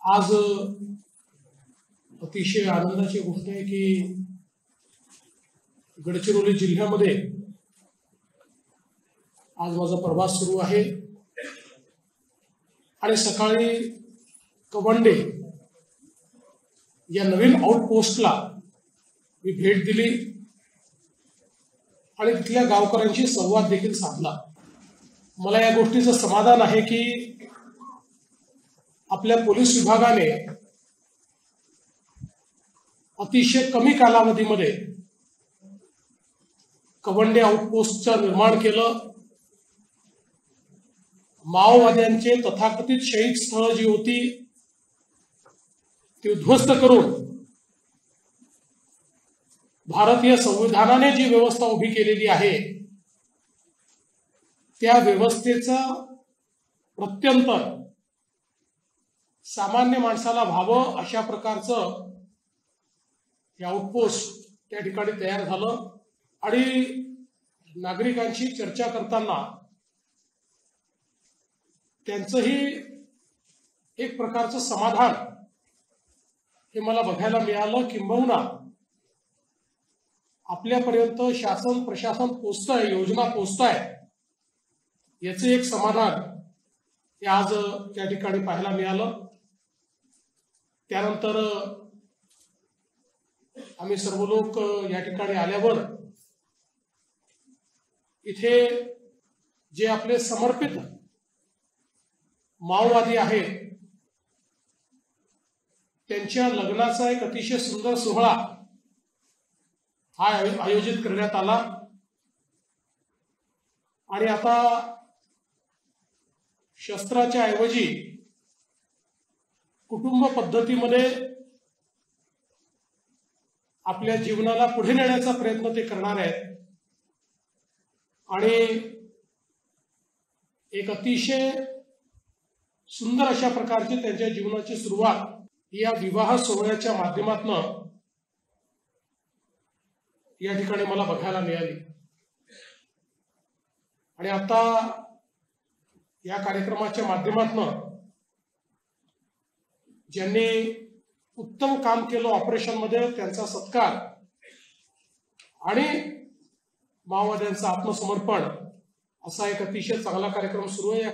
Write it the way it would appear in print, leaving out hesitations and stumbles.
आज अतिशय आनंदाची गोष्ट आहे की गडचिरोली जिल्ह्यामध्ये आज माझा प्रवास सुरू आहे आणि सकाळी कवंडे या नवीन आउटपोस्टला मी भेट दिली आणि तिथल्या गावकऱ्यांशी संवाद देखील साधला। मला या गोष्टीचं समाधान आहे की आपल्या पोलीस विभागाने अतिशय कमी कालावधीमध्ये कवंडे आउटपोस्टचं निर्माण केलं। माओवाद्यांचे तथाकथित शहीद स्थळ जी होती ती उद्ध्वस्त करून भारतीय संविधानाने जी व्यवस्था उभी केलेली आहे त्या व्यवस्थेचा प्रत्यंतर सामान्य माणसाला व्हावं अशा प्रकारचं हे आउटपोस्ट त्या ठिकाणी तयार झालं आणि नागरिकांशी चर्चा करताना त्यांचंही एक प्रकारचं समाधान हे मला बघायला मिळालं। किंबहुना आपल्यापर्यंत शासन प्रशासन पोहोचतंय, योजना पोहोचताय याचं एक समाधान हे आज त्या ठिकाणी पाहायला मिळालं। त्यानंतर आम्ही सर्व लोक या ठिकाणी आल्यावर इथे जे आपले समर्पित माओवादी आहेत त्यांच्या लग्नाचा एक अतिशय सुंदर सोहळा हा आयोजित करण्यात आला आणि आता शस्त्राच्या ऐवजी कुटुंब पद्धतीमध्ये आपल्या जीवनाला पुढे नेण्याचा प्रयत्न ते करणार आहेत आणि एक अतिशय सुंदर अशा प्रकारची त्यांच्या जीवनाची सुरुवात या विवाह सोहळ्याच्या माध्यमातून या ठिकाणी मला बघायला मिळाली। आणि आता या कार्यक्रमाच्या माध्यमातून ज्यांनी उत्तम काम केलं ऑपरेशन मध्ये त्यांचा सत्कार आणि माओवाद्यांचं आत्मसमर्पण असा एक अतिशय चांगला कार्यक्रम सुरू आहे।